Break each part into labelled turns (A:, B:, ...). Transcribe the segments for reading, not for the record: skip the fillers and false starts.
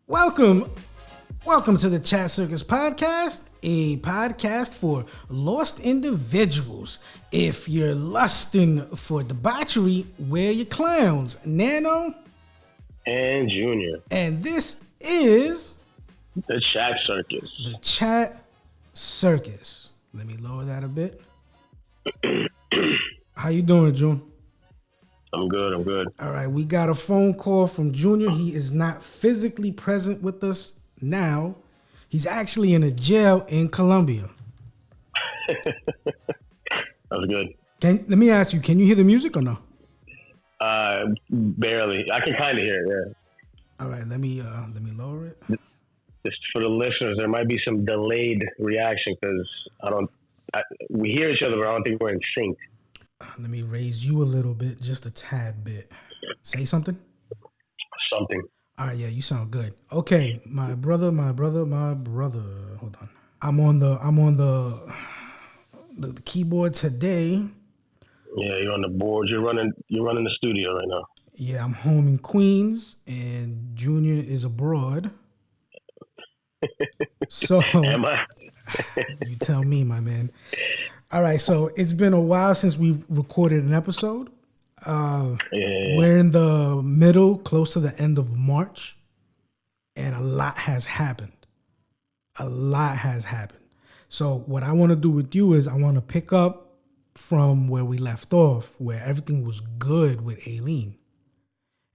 A: Welcome to the Chat Circus podcast, a podcast for lost individuals. If you're lusting for debauchery, wear your clowns. Nano
B: and Junior.
A: And this is
B: the Chat Circus.
A: The Chat Circus. Let me lower that a bit. How you doing, June?
B: I'm good.
A: All right, we got a phone call from Junior. He is not physically present with us now. He's actually in a jail in Colombia.
B: That's good.
A: Let me ask you, can you hear the music or no?
B: Barely. I can kind of hear it, yeah.
A: All right, let me lower it.
B: Just for the listeners, there might be some delayed reaction because we hear each other, but I don't think we're in sync.
A: Let me raise you a little bit, just a tad bit. Say something.
B: Something.
A: All right, yeah, you sound good. Okay, my brother. Hold on. I'm on the keyboard today.
B: Yeah, you're on the board. You're running the studio right now.
A: Yeah, I'm home in Queens, and Junior is abroad. So,
B: am I?
A: You tell me, my man. All right, so it's been a while since we've recorded an episode. We're in the middle, close to the end of March, and a lot has happened. So what I want to do with you is I want to pick up from where we left off, where everything was good with Aileen.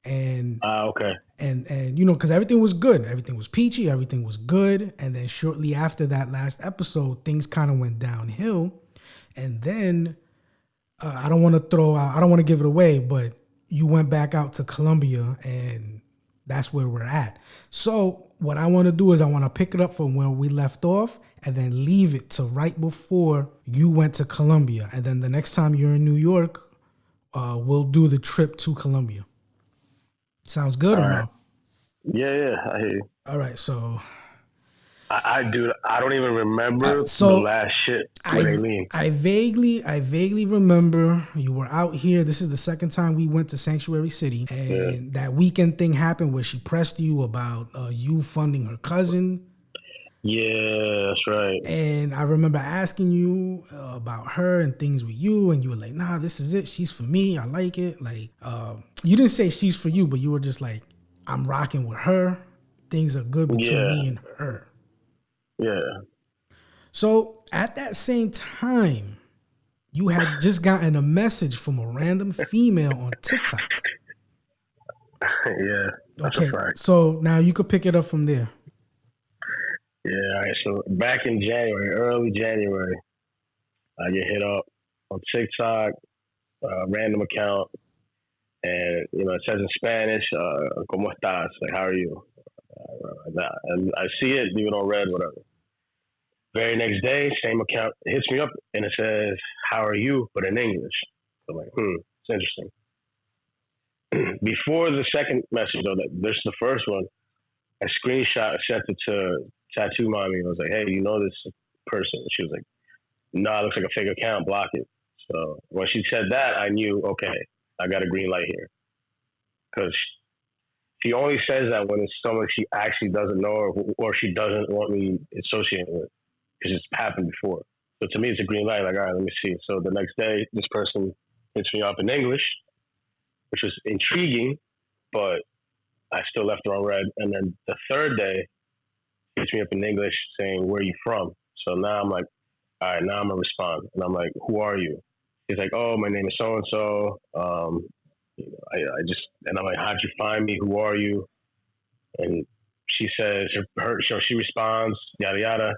A: And
B: okay.
A: And you know, because everything was good. Everything was peachy. Everything was good. And then shortly after that last episode, things kind of went downhill. And then I don't want to give it away, but you went back out to Colombia, and that's where we're at. So what I want to do is I want to pick it up from where we left off and then leave it to right before you went to Colombia. And then the next time you're in New York, we'll do the trip to Colombia. Sounds good or no?
B: Yeah, I hear you.
A: All right, so
B: I don't even remember the last shit with Aileen.
A: I vaguely remember you were out here. This is the second time we went to Sanctuary City, and that weekend thing happened where she pressed you about you funding her cousin.
B: Yeah, that's right.
A: And I remember asking you about her and things with you, and you were like, "Nah, this is it. She's for me. I like it." Like, you didn't say she's for you, but you were just like, "I'm rocking with her. Things are good between me and her."
B: Yeah.
A: So at that same time, you had just gotten a message from a random female on TikTok.
B: Yeah. That's
A: okay.
B: A fact.
A: So now you could pick it up from there.
B: Yeah. All right. So back in early January, I get hit up on TikTok, random account, and it says in Spanish, "¿Cómo estás?" Like, how are you? And I see it even on red, whatever. Very next day, same account hits me up and it says, "How are you?" but in English. I'm like, it's interesting. Before the second message, though, this is the first one, I screenshot, sent it to Tattoo Mommy. I was like, "Hey, you know this person?" She was like, "No, it looks like a fake account, block it." So when she said that, I knew, okay, I got a green light here. Because she only says that when it's someone she actually doesn't know or she doesn't want me associated with. Because it's happened before. So to me, it's a green light. Like, all right, let me see. So the next day, this person hits me up in English, which was intriguing, but I still left her on red. And then the third day, hits me up in English saying, "Where are you from?" So now I'm like, all right, now I'm going to respond. And I'm like, "Who are you?" He's like, "Oh, my name is so-and-so. And I'm like, "How'd you find me? Who are you?" And she says, she responds, yada, yada.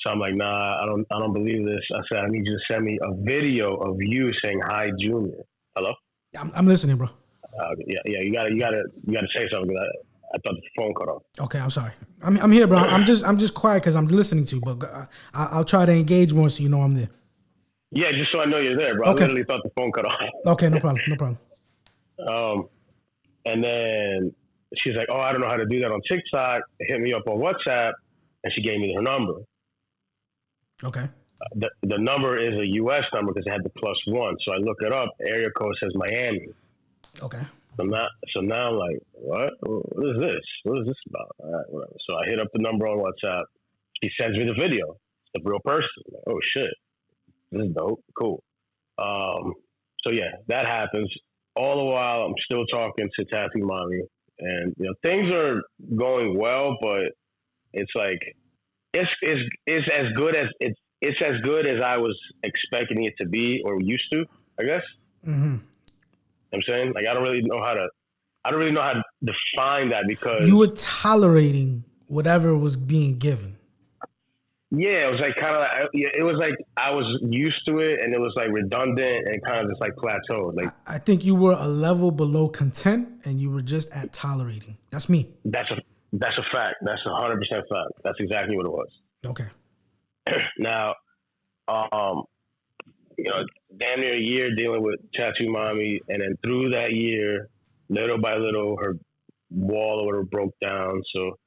B: So I'm like, "Nah, I don't believe this." I said, "I need you to send me a video of you saying hi, Junior." Hello?
A: I'm listening, bro.
B: Yeah. You gotta say something because I thought the phone cut off.
A: Okay, I'm sorry. I'm here, bro. I'm just quiet because I'm listening to you, but I'll try to engage more so you know I'm there.
B: Yeah, just so I know you're there, bro.
A: Okay.
B: I literally thought the phone cut off.
A: Okay, no problem.
B: And then she's like, "Oh, I don't know how to do that on TikTok." Hit me up on WhatsApp, and she gave me her number.
A: Okay.
B: The number is a U.S. number because it had the +1. So I look it up. Area code says Miami.
A: Okay.
B: So now I'm like, what is this? What is this about? All right, whatever. So I hit up the number on WhatsApp. He sends me the video. It's the real person. I'm like, oh shit, this is dope. Cool. So yeah, that happens. All the while, I'm still talking to Tattoo Mommy, and things are going well, but it's like it's as good as it's as good as I was expecting it to be or used to, I guess.
A: Mm-hmm.
B: I'm saying, like, I don't really know how to define that, because
A: you were tolerating whatever was being given.
B: Yeah, it was like kind of like, it was like I was used to it, and it was like redundant and kind of just like plateaued. Like,
A: I think you were a level below content, and you were just at tolerating. That's me.
B: That's a fact. That's 100% fact. That's exactly what it was.
A: Okay.
B: Now, damn near a year dealing with Tattoo Mommy, and then through that year, little by little, her wall or whatever broke down. So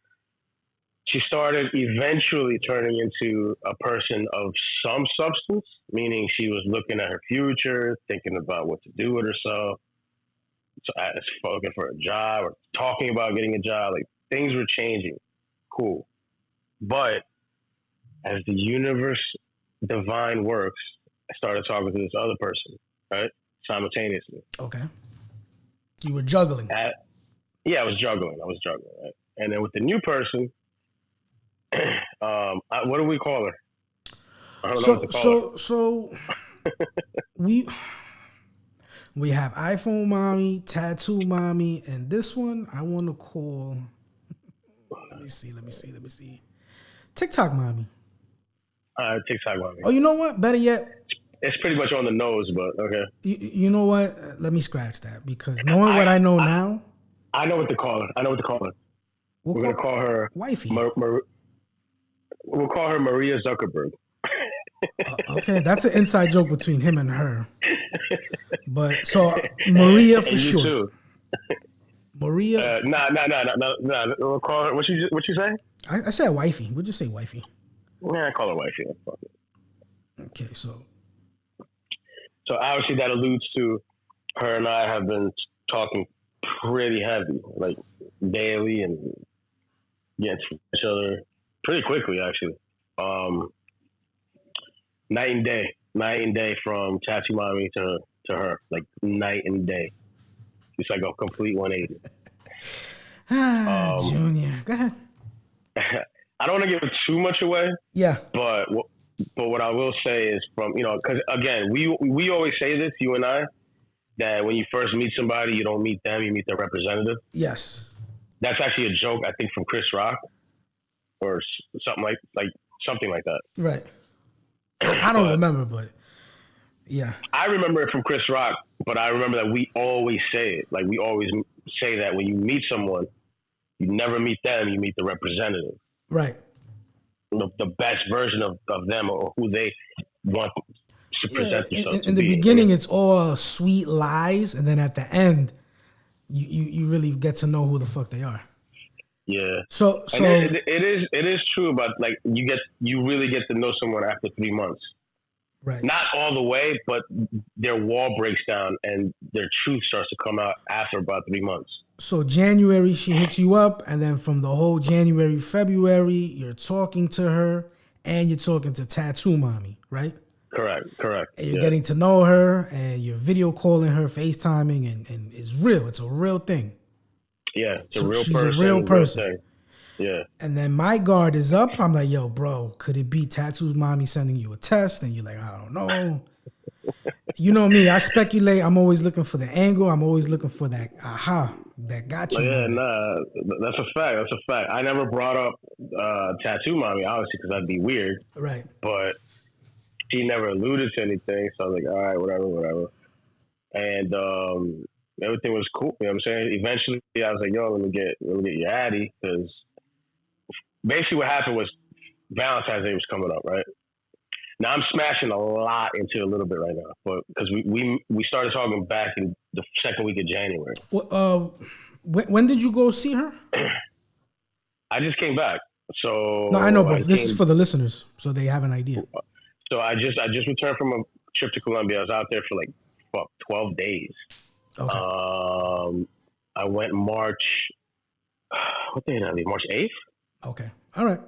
B: she started eventually turning into a person of some substance, meaning she was looking at her future, thinking about what to do with herself. So I was looking for a job or talking about getting a job. Like, things were changing. Cool. But as the universe divine works, I started talking to this other person, right? Simultaneously.
A: Okay. You were juggling.
B: Yeah, I was juggling, right? And then with the new person, what do we call her? I don't know what to call her.
A: So we have iPhone Mommy, Tattoo Mommy, and this one I want to call. Let me see. TikTok Mommy.
B: TikTok Mommy.
A: Oh, you know what? Better yet,
B: it's pretty much on the nose, but okay.
A: You know what? Let me scratch that, because knowing what I know now,
B: I know what to call her. We're gonna call her
A: wifey.
B: We'll call her Maria Zuckerberg.
A: Okay, that's an inside joke between him and her. But so Maria for sure.
B: Too.
A: Maria.
B: Nah. We'll call her. What you say?
A: I said wifey. We'll just say wifey.
B: Yeah, I call her wifey.
A: Okay, so
B: obviously that alludes to her and I have been talking pretty heavy, like daily, and getting to each other pretty quickly, actually. Night and day from Tattoo Mommy to her, like night and day. It's like a complete 180.
A: Junior, go ahead.
B: I don't want to give too much away.
A: Yeah.
B: But what I will say is, from, because again, we always say this, you and I, that when you first meet somebody, you don't meet them, you meet their representative.
A: Yes.
B: That's actually a joke, I think, from Chris Rock, or something like that.
A: Right. I don't remember, but yeah.
B: I remember it from Chris Rock, but I remember that we always say it. Like, we always say that when you meet someone, you never meet them, you meet the representative.
A: Right.
B: The best version of them, or who they want to present themselves
A: in the beginning, it's all sweet lies, and then at the end, you really get to know who the fuck they are.
B: Yeah.
A: So
B: and it is true about, like, you really get to know someone after 3 months.
A: Right.
B: Not all the way, but their wall breaks down and their truth starts to come out after about 3 months.
A: So January, she hits you up, and then from the whole January, February, you're talking to her and you're talking to Tattoo Mommy, right?
B: Correct.
A: And you're getting to know her, and you're video calling her, FaceTiming, and it's real. It's a real thing.
B: Yeah, it's a real
A: she's
B: person.
A: A real person.
B: Yeah.
A: And then my guard is up. I'm like, yo, bro, could it be Tattoo Mommy sending you a test? And you're like, I don't know. You know me, I speculate. I'm always looking for the angle. I'm always looking for that that got you.
B: Yeah, nah, that's a fact. I never brought up Tattoo Mommy, obviously, because that'd be weird.
A: Right.
B: But she never alluded to anything, so I was like, all right, whatever. And everything was cool. You know what I'm saying? Eventually, I was like, yo, let me get your Addy, because basically what happened was Valentine's Day was coming up, right? Now I'm smashing a lot into a little bit right now, but because we started talking back in the second week of January.
A: Well, when did you go see her?
B: I just came back, so
A: no, I know, but this is for the listeners, so they have an idea.
B: So I just returned from a trip to Colombia. I was out there for like 12 days.
A: Okay.
B: I went March. What day did I leave? March 8th.
A: Okay. All right.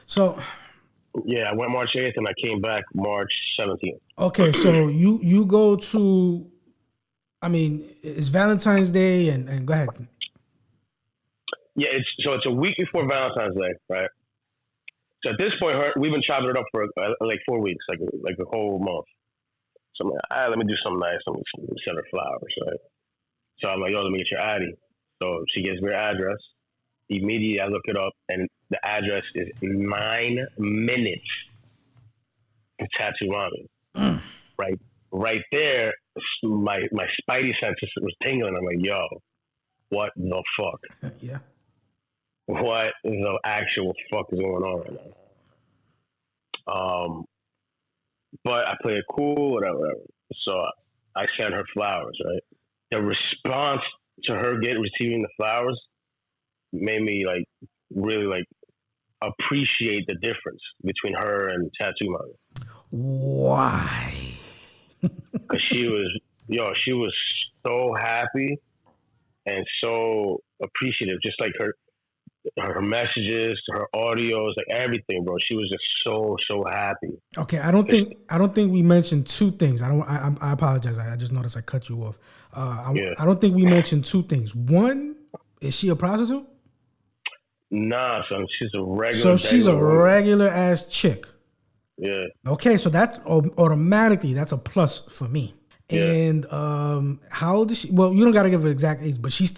A: So
B: Yeah, I went March 8th and I came back March 17th.
A: okay, so you go to, I mean, it's Valentine's Day and go ahead.
B: Yeah, it's a week before Valentine's Day, right? So at this point, we've been chopping it up for like 4 weeks, like a whole month. So I'm like, let me do something nice. Let me send her flowers, right? So I'm like, yo, let me get your ID. So she gives me her address. Immediately, I look it up, and the address is 9 minutes to Tattoo Mommy. Right there, my spidey senses was tingling. I'm like, yo, what the fuck?
A: Yeah.
B: What the actual fuck is going on right now? But I play it cool, whatever. So I sent her flowers, right? The response to her receiving the flowers made me like really like appreciate the difference between her and Tattoo Mommy.
A: Why?
B: Because she was so happy and so appreciative, just like her messages, her audios, like everything, bro. She was just so happy.
A: Okay, I don't think we mentioned two things. I apologize. I just noticed I cut you off. I don't think we mentioned two things. One, is she a prostitute?
B: Nah, son. She's a regular.
A: So she's a regular ass chick.
B: Yeah.
A: Okay, so that's automatically that's a plus for me. Yeah. And how old is she? Well, you don't got to give her exact age, but she's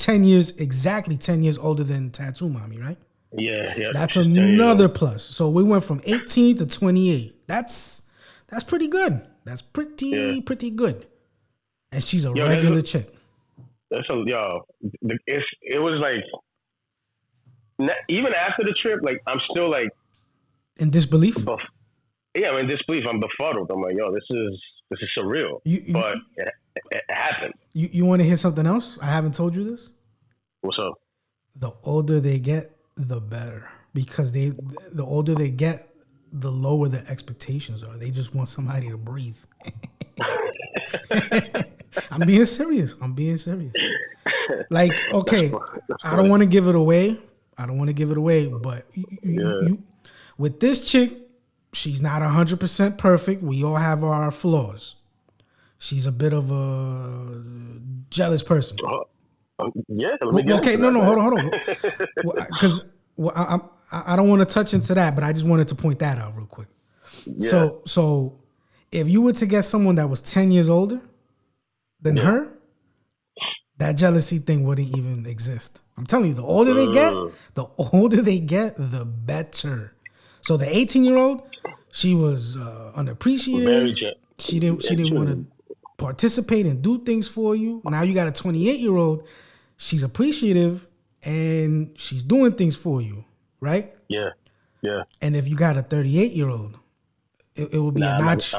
A: exactly 10 years older than Tattoo Mommy, right?
B: Yeah.
A: That's another plus. So we went from 18 to 28. That's pretty good. That's pretty good. And she's a regular chick.
B: It was like, even after the trip, like I'm still like
A: in disbelief.
B: I'm in disbelief. I'm befuddled. I'm like, yo, this is surreal. But it happened.
A: You want to hear something else? I haven't told you this.
B: What's up?
A: The older they get, the better. Because the older they get, the lower their expectations are. They just want somebody to breathe. I'm being serious. Like, okay, I don't want to give it away. But you with this chick, she's not 100% perfect. We all have our flaws. She's a bit of a jealous person.
B: Yeah.
A: Okay, no, hold on. Because I don't want to touch into that, but I just wanted to point that out real quick. Yeah. So if you were to get someone that was 10 years older than her, that jealousy thing wouldn't even exist. I'm telling you, the older they get, the better. So the 18-year-old, she was unappreciated. She didn't want to participate and do things for you. Now you got a 28-year-old. She's appreciative and she's doing things for you, right?
B: Yeah.
A: And if you got a 38-year-old, it would be a notch.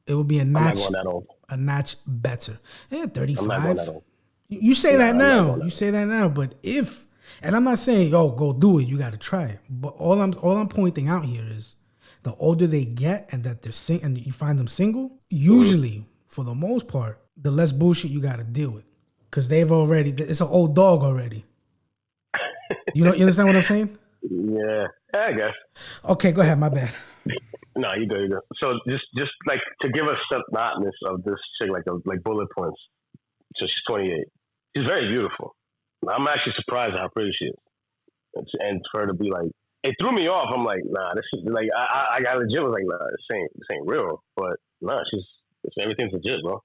A: It would be a notch. I'm not going that old. A notch better. Yeah, 35. I'm not going that old. You say that now. But if, and I'm not saying, go do it. You got to try it. But all I'm pointing out here is the older they get and that they're and you find them single, usually, for the most part, the less bullshit you got to deal with. Because it's an old dog already. You understand what I'm saying?
B: Yeah, I guess.
A: Okay, go ahead. My bad.
B: No, you go. So just like to give a synopsis of this chick, like bullet points. So she's 28. She's very beautiful. I'm actually surprised how pretty she is. And for her to be like, it threw me off. I'm like, nah, this is like, I legit was like, nah, this ain't real. But nah, everything's legit, bro.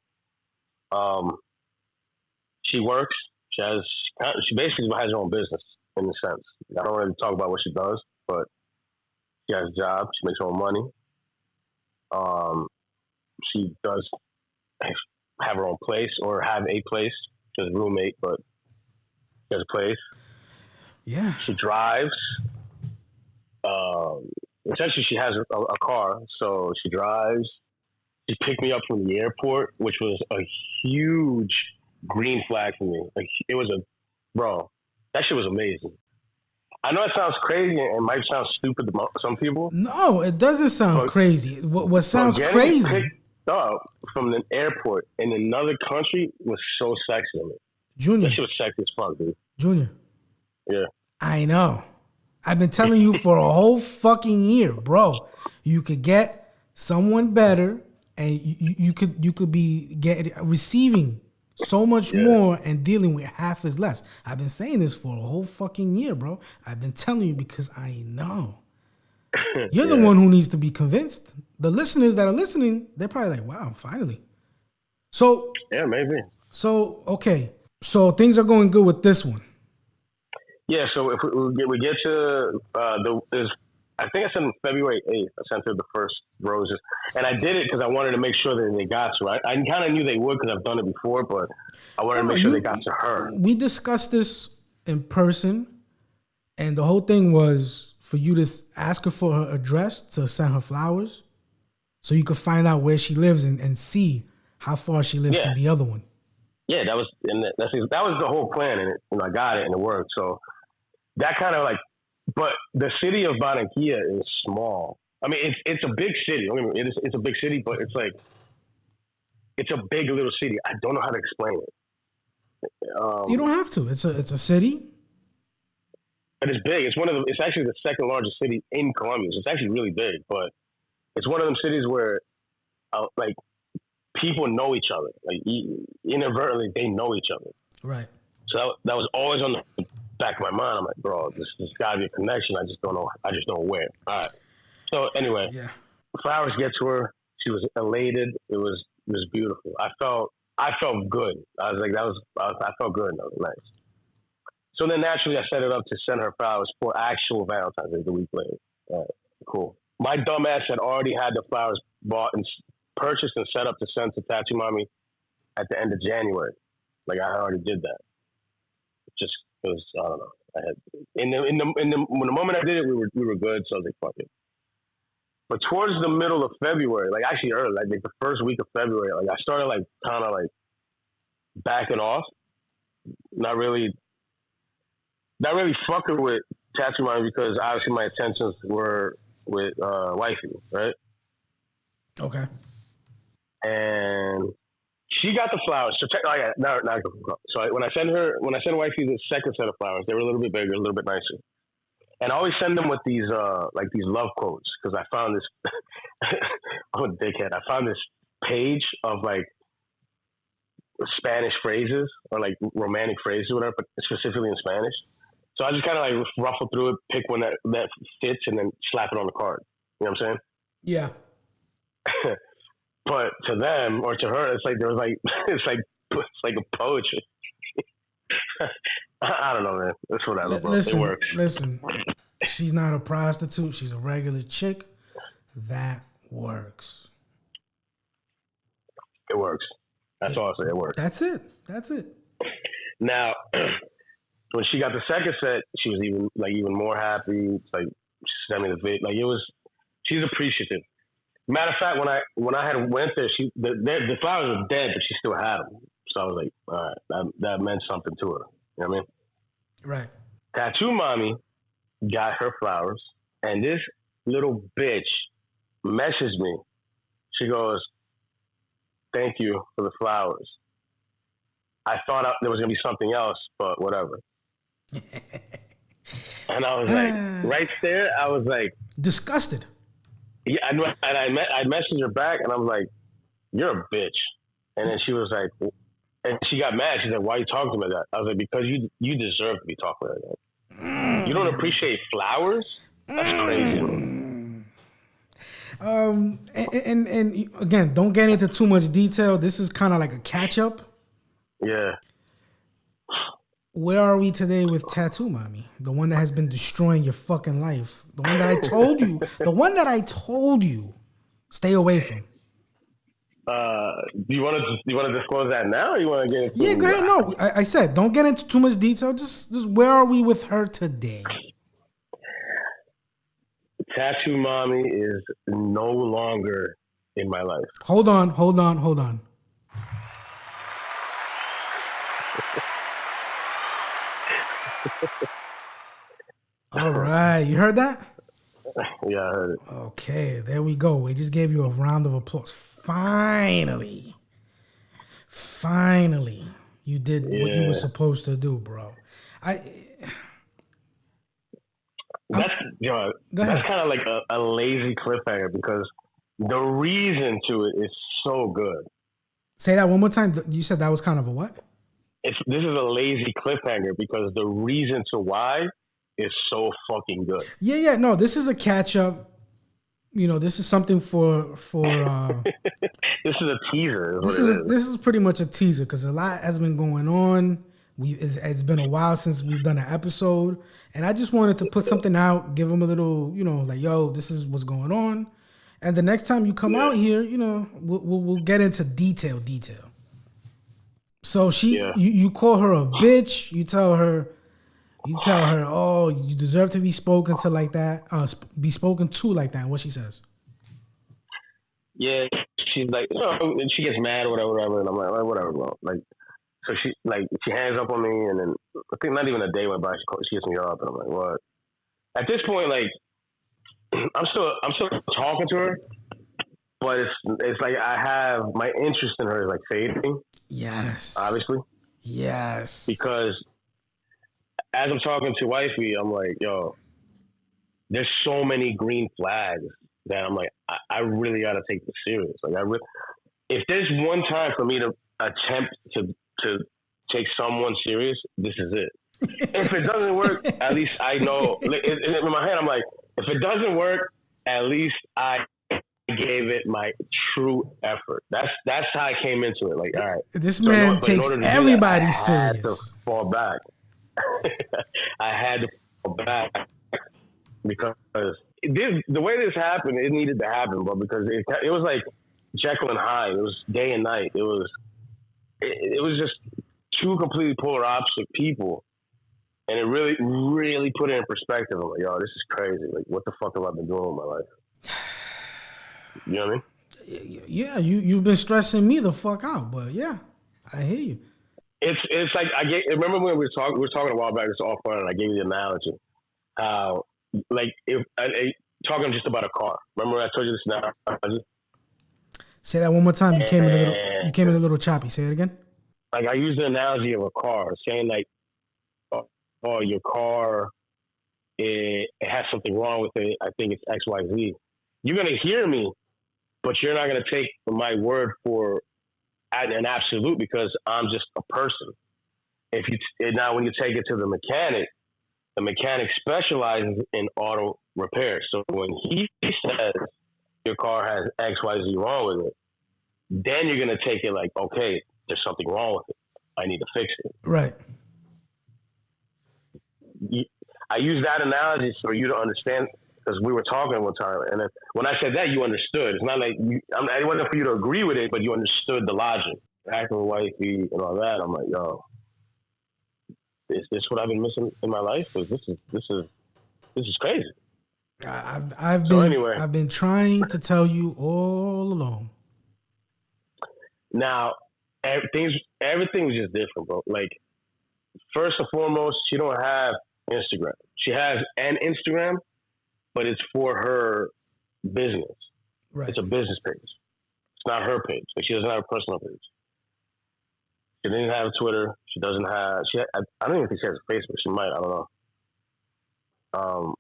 B: She works. She basically has her own business in a sense. I don't really talk about what she does, but she has a job. She makes her own money. She does have her own place or have a place. She has a roommate, but she has a place.
A: Yeah.
B: She drives. Essentially, she has a car, so she drives. She picked me up from the airport, which was a huge green flag for me. Like it was bro, that shit was amazing. I know it sounds crazy and it might sound stupid to some people.
A: No, it doesn't sound crazy. What sounds crazy?
B: Picked up from the airport in another country was so sexy to me.
A: Junior.
B: That shit was sexy as fuck, dude.
A: Junior.
B: Yeah.
A: I know. I've been telling you for a whole fucking year, bro. You could get someone better, and you could be receiving so much more and dealing with half as less. I've been saying this for a whole fucking year, bro. I've been telling you because I know. You're the one who needs to be convinced. The listeners that are listening, they're probably like, wow, finally. So
B: yeah, maybe.
A: So okay. So things are going good with this one.
B: Yeah, so if we get to I think I sent them February 8th. I sent her the first roses. And I did it because I wanted to make sure that they got to her. I kind of knew they would because I've done it before, but I wanted to make sure they got to her.
A: We discussed this in person, and the whole thing was for you to ask her for her address to send her flowers so you could find out where she lives and see how far she lives from the other one.
B: Yeah, that was the whole plan, and I got it, and it worked. So that kind of like, but the city of Barranquilla is small. I mean, it's a big city. It's a big city, but it's like it's a big little city. I don't know how to explain it.
A: You don't have to. It's a city,
B: but it's big. It's actually the second largest city in Colombia. So it's actually really big, but it's one of them cities where like people know each other. Like inadvertently, they know each other.
A: Right.
B: So that was always on the back of my mind. I'm like, bro, there's got to be a connection. I just don't know. I just don't know where. All right. So anyway, flowers get to her. She was elated. It was beautiful. I felt good. I was like, I felt good. That was nice. So then naturally, I set it up to send her flowers for actual Valentine's Day the week later. All right, cool. My dumb ass had already had the flowers bought and purchased and set up to send to Tattoo Mommy at the end of January. Like I already did that. Just because I don't know. I had in the moment I did it, we were good. So I was like, fuck it. But towards the middle of February, like actually early, like the first week of February, like I started like kind of like backing off, not really fucking with Tattoo Mommy because obviously my intentions were with wifey, right?
A: Okay.
B: And she got the flowers. So when I send wifey the second set of flowers, they were a little bit bigger, a little bit nicer. And I always send them with these these love quotes because I found this. I'm a dickhead. I found this page of like Spanish phrases or like romantic phrases or whatever, but specifically in Spanish. So I just kind of like ruffle through it, pick one that fits, and then slap it on the card. You know what I'm saying?
A: Yeah.
B: But to them or to her, it's like there was like it's like a poetry. I don't know, man. It's whatever, bro. It works.
A: Listen, she's not a prostitute. She's a regular chick. That works.
B: It works. That's all I say. It works.
A: That's it.
B: Now, when she got the second set, she was even more happy. It's like she sent me the vid. Like it was. She's appreciative. Matter of fact, when I had went there, the flowers were dead, but she still had them. So I was like, all right, that meant something to her. You know what I mean?
A: Right.
B: Tattoo Mommy got her flowers, and this little bitch messaged me. She goes, "Thank you for the flowers. I thought there was gonna be something else, but whatever." And I was like, right there, I was like,
A: disgusted.
B: Yeah, I messaged her back, and I was like, "You're a bitch." And then she was like, and she got mad. She's like, "Why are you talking to me like that?" I was like, "Because you deserve to be talking like that. You don't appreciate flowers? That's crazy."
A: And again, don't get into too much detail. This is kind of like a catch up.
B: Yeah.
A: Where are we today with Tattoo Mommy? The one that has been destroying your fucking life. The one that I told you. The one that I told you. Stay away from.
B: Do you want to disclose that now, or you want to get into?
A: Yeah, go ahead. No, I said don't get into too much detail. Just where are we with her today?
B: Tattoo Mommy is no longer in my life.
A: Hold on. All right, you heard that?
B: Yeah, I heard it.
A: Okay, there we go. We just gave you a round of applause. Finally, You did what you were supposed to do, bro.
B: That's that's kind of like a lazy cliffhanger because the reason to it is so good.
A: Say that one more time. You said that was kind of a what?
B: This is a lazy cliffhanger because the reason to why is so fucking good.
A: Yeah. No, this is a catch up. You know, this is something for.
B: This is a teaser.
A: This is pretty much a teaser because a lot has been going on. It's been a while since we've done an episode, and I just wanted to put something out, give them a little, you know, like, yo, this is what's going on, and the next time you come out here, you know, we'll get into detail. So you call her a bitch. You tell her, oh, you deserve to be spoken to like that. Be spoken to like that. And what she says?
B: Yeah, she's like, and she gets mad or whatever, and I'm like, whatever, bro. Like, so she hangs up on me, and then I think not even a day went by. She hits me up, and I'm like, what? At this point, like, I'm still talking to her, but it's like I have my interest in her is like fading.
A: Yes.
B: Obviously.
A: Yes.
B: Because as I'm talking to wifey, I'm like, yo, there's so many green flags that I'm like, I really got to take this serious. Like, if there's one time for me to attempt to take someone serious, this is it. If it doesn't work, at least I know. In my head, I'm like, if it doesn't work, at least I gave it my true effort. That's how I came into it. Like, all right,
A: this man takes everybody serious. I had to
B: fall back. I had to fall back because the way this happened, it needed to happen, but because it was like Jekyll and Hyde. It was day and night. It was just two completely polar opposite people. And it really, really put it in perspective. I'm like, yo, this is crazy. Like, what the fuck have I been doing with my life? You know what I mean?
A: Yeah, you've been stressing me the fuck out, but yeah, I hear you.
B: It's like remember when we were talking a while back, it's all fun, and I gave you the analogy. How, like, if talking just about a car. Remember I told you this analogy?
A: Say that one more time. You came in a little choppy. Say it again.
B: Like, I use the analogy of a car, saying like, oh, your car, it has something wrong with it. I think it's X, Y, Z. You're going to hear me, but you're not going to take my word for an absolute because I'm just a person. Now when you take it to the mechanic specializes in auto repair. So when he says your car has X, Y, Z wrong with it, then you're going to take it like, okay, there's something wrong with it. I need to fix it.
A: Right.
B: I use that analogy for you to understand because we were talking one time, and then when I said that, you understood. It's not like it wasn't for you to agree with it, but you understood the logic. Acting with wifey and all that, I'm like, yo, is this what I've been missing in my life? Because this is crazy.
A: I've been trying to tell you all along.
B: Now, everything's just different, bro. Like, first and foremost, she don't have Instagram. She has an Instagram, but it's for her business. Right. It's a business page. It's not her page. Like, she doesn't have a personal page. She doesn't have Twitter. She doesn't have. I don't even think she has a Facebook. She might. I don't know.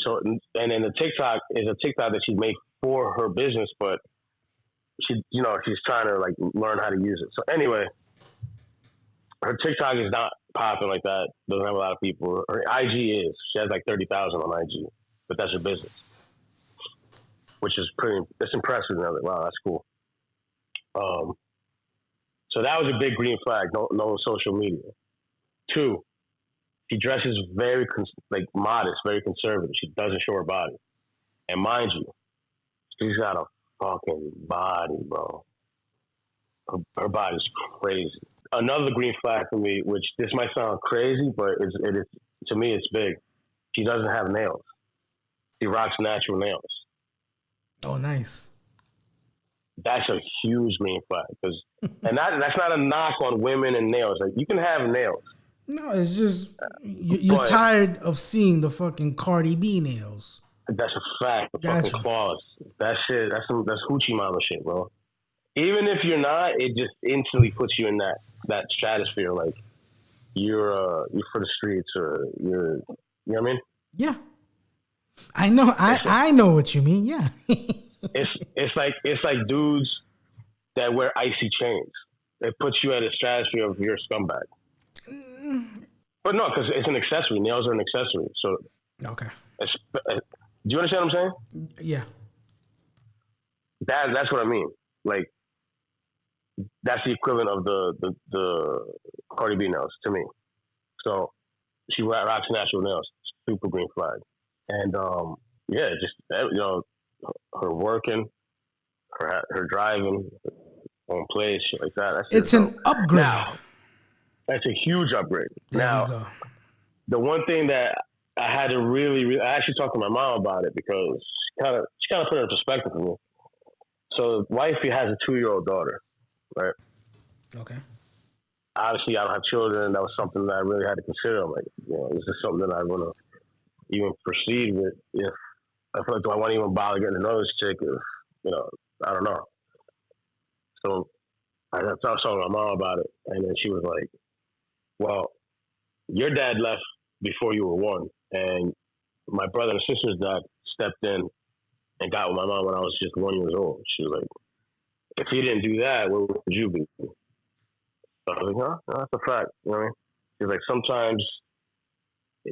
B: So, and then the TikTok is a TikTok that she made for her business, but she's trying to like learn how to use it. So anyway, her TikTok is not popping like that. Doesn't have a lot of people. Her IG is. She has like 30,000 on IG, but that's her business, which is it's impressive. And I was like, wow, that's cool. So that was a big green flag. No social media. 2, she dresses very modest, very conservative. She doesn't show her body. And mind you, she's got a fucking body, bro. Her body's crazy. Another green flag for me, which this might sound crazy, but it is to me it's big. She doesn't have nails. She rocks natural nails.
A: Oh, nice.
B: That's a huge green flag and that's not a knock on women and nails. Like, you can have nails.
A: No, it's just you're tired of seeing the fucking Cardi B nails.
B: That's a fact. The fucking claws. That shit. That's hoochie mama shit, bro. even if you're not, it just instantly puts you in that stratosphere. Like you're for the streets, or you're, you know what I mean?
A: Yeah, I know. I know what you mean. Yeah.
B: it's like dudes that wear icy chains. It puts you at a stratosphere of your scumbag. But no, because it's an accessory. Nails are an accessory. So
A: okay.
B: Do you understand what I'm saying?
A: Yeah.
B: That's what I mean. Like that's the equivalent of the Cardi B nails to me. So she rocks natural nails. Super green flag. And yeah, just her working, her driving, on place, shit like that.
A: It's an upgrade.
B: Now, that's a huge upgrade.
A: There we go.
B: The one thing that I had to really, I actually talked to my mom about it because she kind of put it in perspective for me. So, wifey has a 2-year-old daughter, right?
A: Okay.
B: Obviously, I don't have children. That was something that I really had to consider. I'm like, is this something that I want to even proceed with? If I feel like, do I want to even bother getting to know this chick? If, I don't know. So I was talking to my mom about it, and then she was like, well, your dad left before you were born, and my brother and sister's dad stepped in and got with my mom when I was just 1 year old. She was like, if he didn't do that, where would you be? So I was like, no, that's a fact. You know what I mean? She's like, sometimes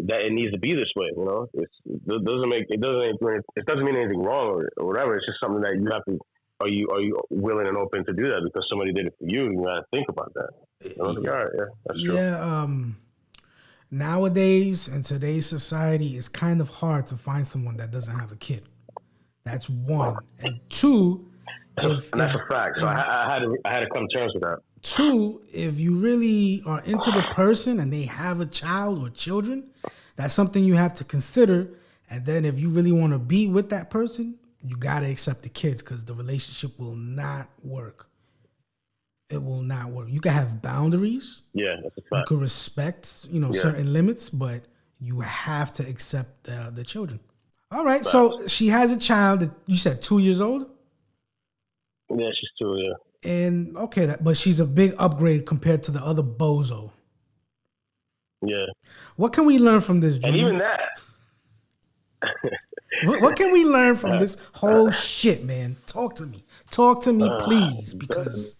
B: that it needs to be this way. It doesn't mean anything wrong or whatever. It's just something that you have to. Are you willing and open to do that because somebody did it for you? You gotta think about that. Like, all right, yeah, that's true.
A: Yeah. Nowadays in today's society, it's kind of hard to find someone that doesn't have a kid. That's one, and two.
B: That's a fact. So I had to come to terms with that.
A: Two, if you really are into the person and they have a child or children, that's something you have to consider. And then if you really want to be with that person, you got to accept the kids because the relationship will not work. It will not work. You can have boundaries.
B: Yeah, that's a fact.
A: You can respect, certain limits, but you have to accept the children. All right, so she has a child that you said 2 years old?
B: Yeah, she's 2, yeah.
A: And okay, but she's a big upgrade compared to the other bozo.
B: Yeah.
A: What can we learn from this, Junior?
B: And even that.
A: What can we learn from this whole shit, man? Talk to me, please, because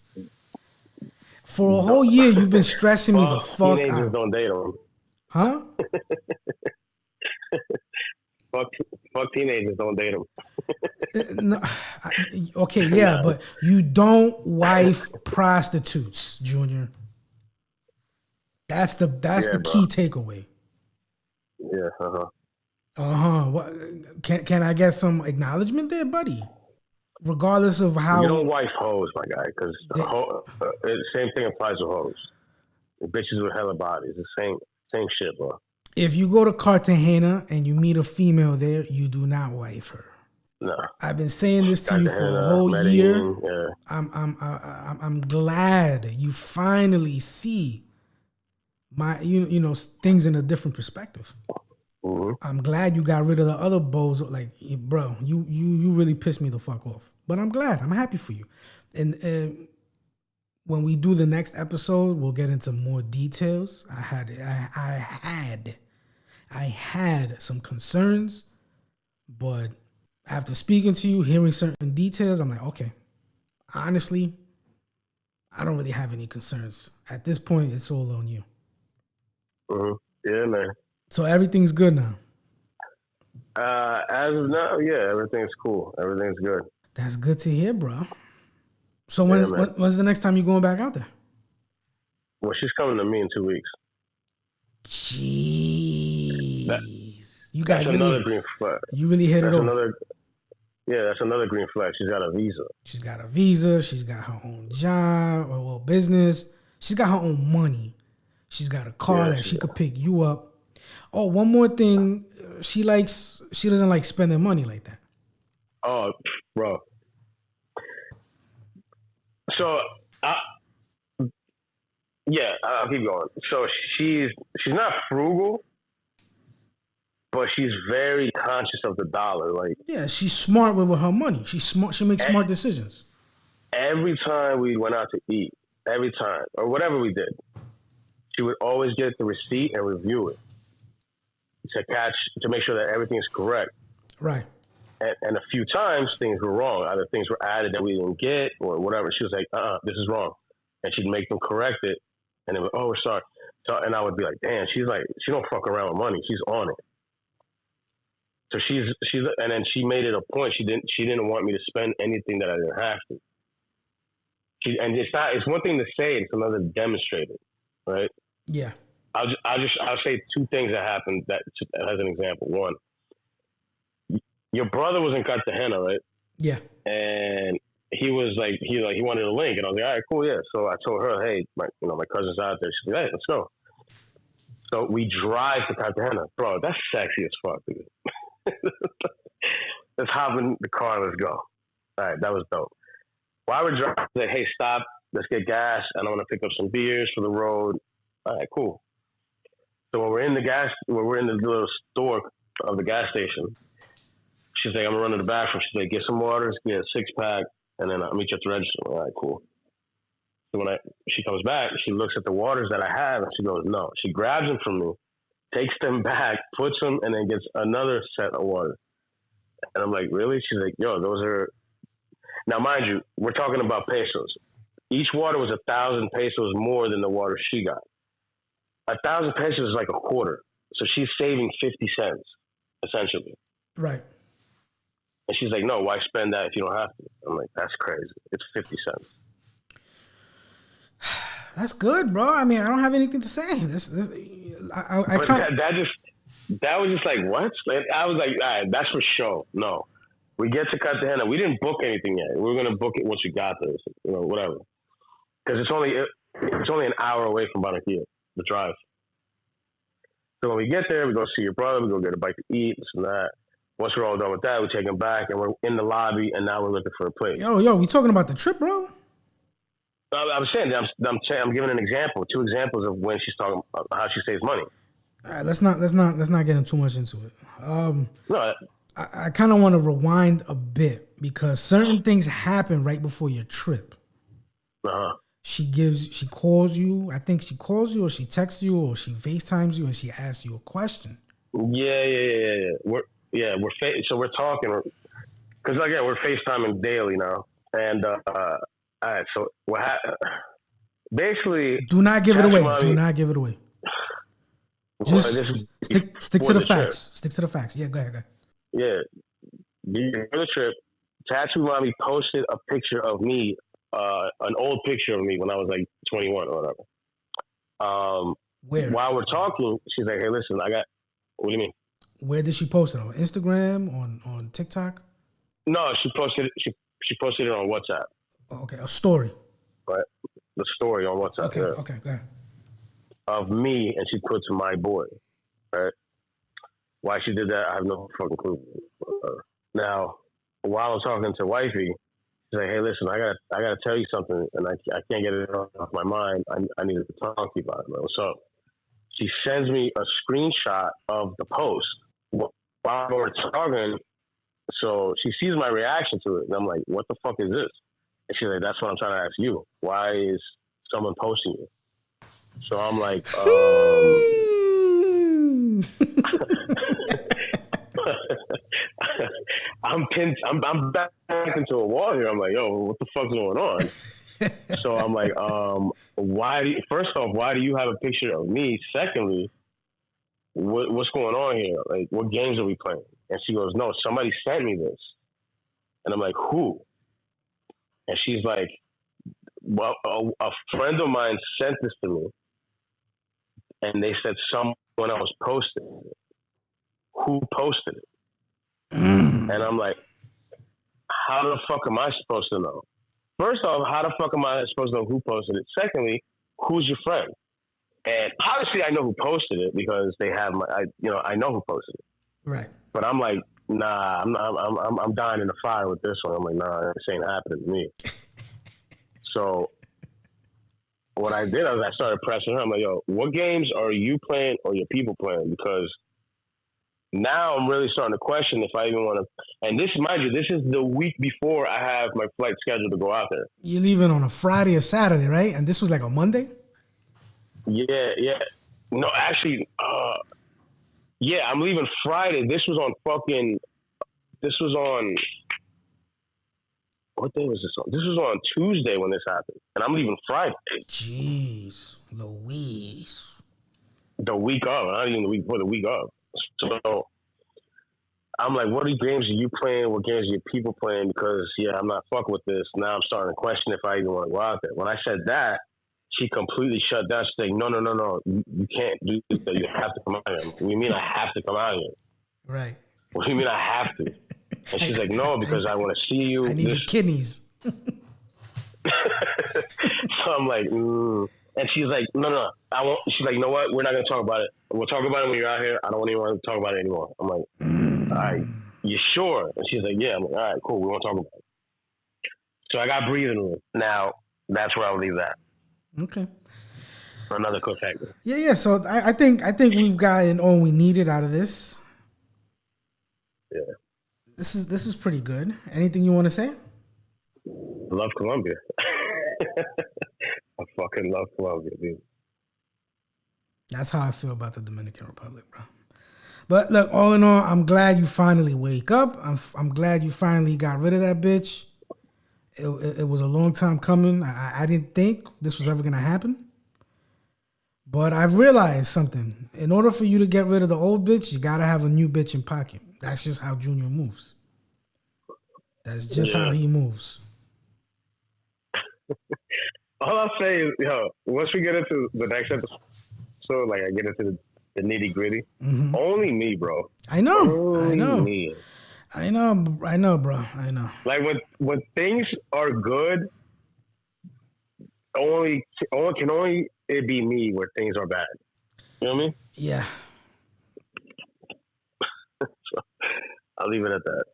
A: for a whole year you've been stressing me the fuck
B: teenagers
A: out.
B: Don't date them.
A: Huh?
B: Fuck teenagers, don't date them.
A: No, okay, yeah, but you don't wife prostitutes, Junior. That's the key takeaway.
B: Yeah.
A: What can I get some acknowledgement there, buddy? Regardless of how
B: you don't wife hoes, my guy, because the same thing applies to hoes. The bitches with hella bodies, the same shit, bro.
A: If you go to Cartagena and you meet a female there, you do not wife her.
B: No.
A: I've been saying this to you for a whole year. Yeah. I'm glad you finally see my things in a different perspective.
B: Mm-hmm.
A: I'm glad you got rid of the other bows. Like, bro, you really pissed me the fuck off. But I'm glad. I'm happy for you. And when we do the next episode, we'll get into more details. I had some concerns, but after speaking to you, hearing certain details, I'm like, okay, honestly, I don't really have any concerns. At this point, it's all on you.
B: Mm-hmm. Yeah, man.
A: So everything's good now?
B: As of now, yeah, everything's cool. Everything's good.
A: That's good to hear, bro. So when's the next time you're going back out there?
B: Well, she's coming to me in 2 weeks.
A: Jeez. You guys
B: really, another green flag.
A: You really hit it off.
B: That's another green flag. She's got a visa.
A: She's got a visa. She's got her own job or business. She's got her own money. She's got a car that she could pick you up. Oh, one more thing. She doesn't like spending money like that.
B: Oh, bro. So, I'll keep going. So she's not frugal, but she's very conscious of the dollar. Like,
A: yeah, she's smart with her money. She's smart. She makes smart decisions.
B: every time we went out to eat, every time, or whatever we did, she would always get the receipt and review it to make sure that everything's correct.
A: Right.
B: And a few times things were wrong. Either things were added that we didn't get or whatever. She was like, this is wrong. And she'd make them correct it. And they would, oh, we're sorry. So, and I would be like, damn, she's like, she don't fuck around with money. She's on it. So she's, and then she made it a point. She didn't want me to spend anything that I didn't have to. And it's one thing to say, it's another to demonstrate it. Right?
A: Yeah.
B: I'll say two things that happened that as an example. One, your brother was in Cartagena, right?
A: Yeah.
B: And he was like, he wanted a link, and I was like, all right, cool, yeah. So I told her, hey, my cousin's out there. She's like, hey, let's go. So we drive to Cartagena, bro. That's sexy as fuck, dude. Let's hop in the car. Let's go. All right, that was dope. While we're driving, I said, hey, stop. Let's get gas, and I want to pick up some beers for the road. All right, cool. So when we're in the little store of the gas station, she's like, I'm gonna run to the bathroom. She's like, get some waters, get a 6-pack, and then I'll meet you at the register. All right, cool. So when she comes back, she looks at the waters that I have, and she goes, no. She grabs them from me, takes them back, puts them, and then gets another set of water. And I'm like, really? She's like, yo, those are. Now, mind you, we're talking about pesos. Each water was 1,000 pesos more than the water she got. 1,000 pesos is like a quarter. So she's saving 50 cents, essentially.
A: Right.
B: And she's like, no, why spend that if you don't have to? I'm like, that's crazy. It's 50 cents.
A: That's good, bro. I mean, I don't have anything to say.
B: That was just like, what? I was like, all right, that's for show. No. We get to Cartagena. We didn't book anything yet. We were going to book it once we got there. So, whatever. Because it's only an hour away from Barranquilla, the drive. So when we get there, we go see your brother. We go get a bite to eat, this and that. Once we're all done with that, we take him back, and we're in the lobby, and now we're looking for a place.
A: Yo, we talking about the trip, bro?
B: I was saying, I'm giving an example, 2 examples of when she's talking about how she saves money.
A: All right, let's not get too much into it.
B: No,
A: I kind of want to rewind a bit because certain things happen right before your trip. She calls you. I think she calls you, or she texts you, or she FaceTimes you, and she asks you a question.
B: Yeah. So we're talking because again we're FaceTiming daily now, and all right. So what basically?
A: Do not give it away. Do not give it away. Just stick to the facts. Stick to the facts. Yeah, go ahead.
B: Yeah, for the trip, Tattoo Mommy posted a picture of me, an old picture of me when I was like 21 or whatever.
A: Where?
B: While we're talking, she's like, "Hey, listen, I got." What do you mean?
A: Where did she post it? On Instagram? On TikTok?
B: No, she posted it on WhatsApp.
A: Oh, okay, a story.
B: Right, the story on WhatsApp.
A: Okay,
B: yeah.
A: Okay, go ahead.
B: Of me, and she puts my boy. Right. Why she did that, I have no fucking clue. Now, while I'm talking to wifey, she's like, "Hey, listen, I gotta tell you something, and I can't get it off my mind. I need to talk to you about it, man. What's up?" She sends me a screenshot of the post while we're talking. So she sees my reaction to it, and I'm like, "What the fuck is this?" And she's like, "That's what I'm trying to ask you. Why is someone posting you?" So I'm like, I'm pinned. I'm back into a wall here. I'm like, yo, what the fuck's going on? So I'm like, first off, why do you have a picture of me? Secondly, what's going on here? Like, what games are we playing? And she goes, no, somebody sent me this. And I'm like, who? And she's like, well, a friend of mine sent this to me. And they said someone else posted it. Who posted it? And I'm like, how the fuck am I supposed to know? First off, how the fuck am I supposed to know who posted it? Secondly, who's your friend? And obviously I know who posted it because they have I know who posted it.
A: Right.
B: But I'm like, nah, I'm dying in the fire with this one. I'm like, nah, this ain't happening to me. So what I did was I started pressing her. I'm like, yo, what games are you playing or your people playing? Because now I'm really starting to question if I even want to. And this, mind you, this is the week before I have my flight scheduled to go out there.
A: You're leaving on a Friday or Saturday, right? And this was like a Monday?
B: Yeah. No, actually, yeah, I'm leaving Friday. This was on what day was this on? This was on Tuesday when this happened. And I'm leaving Friday.
A: Jeez, Louise.
B: The week of, not even the week before, the week of. So I'm like, what games are you playing? What games are your people playing? Because, I'm not fucking with this. Now I'm starting to question if I even want to go out there. When I said that, she completely shut down. She's like, no. You can't do this. You have to come out here. What do you mean I have to come out here?
A: Right.
B: What do you mean I have to? And she's like, no, because I want to see you.
A: I need your kidneys.
B: So I'm like, And she's like, no. I won't. She's like, you know what? We're not going to talk about it. We'll talk about it when you're out here. I don't even want to talk about it anymore. I'm like, all right, you sure? And she's like, yeah. I'm like, all right, cool. We won't talk about it. So I got breathing room. Now, that's where I'll leave that.
A: Okay.
B: Another cliffhanger.
A: Yeah. So I think we've gotten all we needed out of this.
B: Yeah.
A: This is pretty good. Anything you want to say?
B: I love Colombia. I fucking love Colombia, dude.
A: That's how I feel about the Dominican Republic, bro. But look, all in all, I'm glad you finally wake up. I'm glad you finally got rid of that bitch. It was a long time coming. I didn't think this was ever going to happen. But I've realized something. In order for you to get rid of the old bitch, you got to have a new bitch in pocket. That's just how Junior moves. That's just how he moves.
B: All I'll say is, once we get into the next episode, like I get into the nitty gritty, only me, bro.
A: I know.
B: Me.
A: I know, bro. I know.
B: Like when things are good, only it be me where things are bad. You know what I mean?
A: Yeah.
B: So, I'll leave it at that.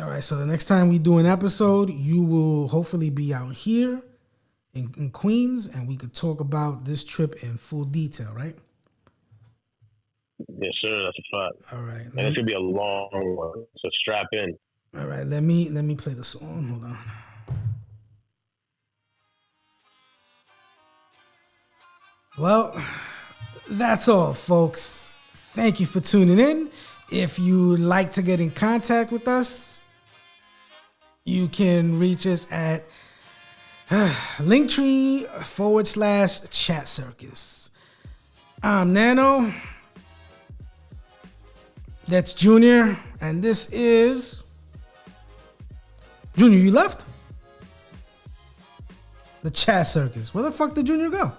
A: All right. So the next time we do an episode, you will hopefully be out here in Queens, and we could talk about this trip in full detail, right?
B: Yes, sir. That's a fact.
A: All right.
B: And it's gonna be a long one, so strap in.
A: All right. Let me play the song. Hold on. Well, that's all, folks. Thank you for tuning in. If you like to get in contact with us, you can reach us at Linktree/chat circus. I'm Nano. That's Junior. And this is Junior. You left? The chat circus. Where the fuck did Junior go?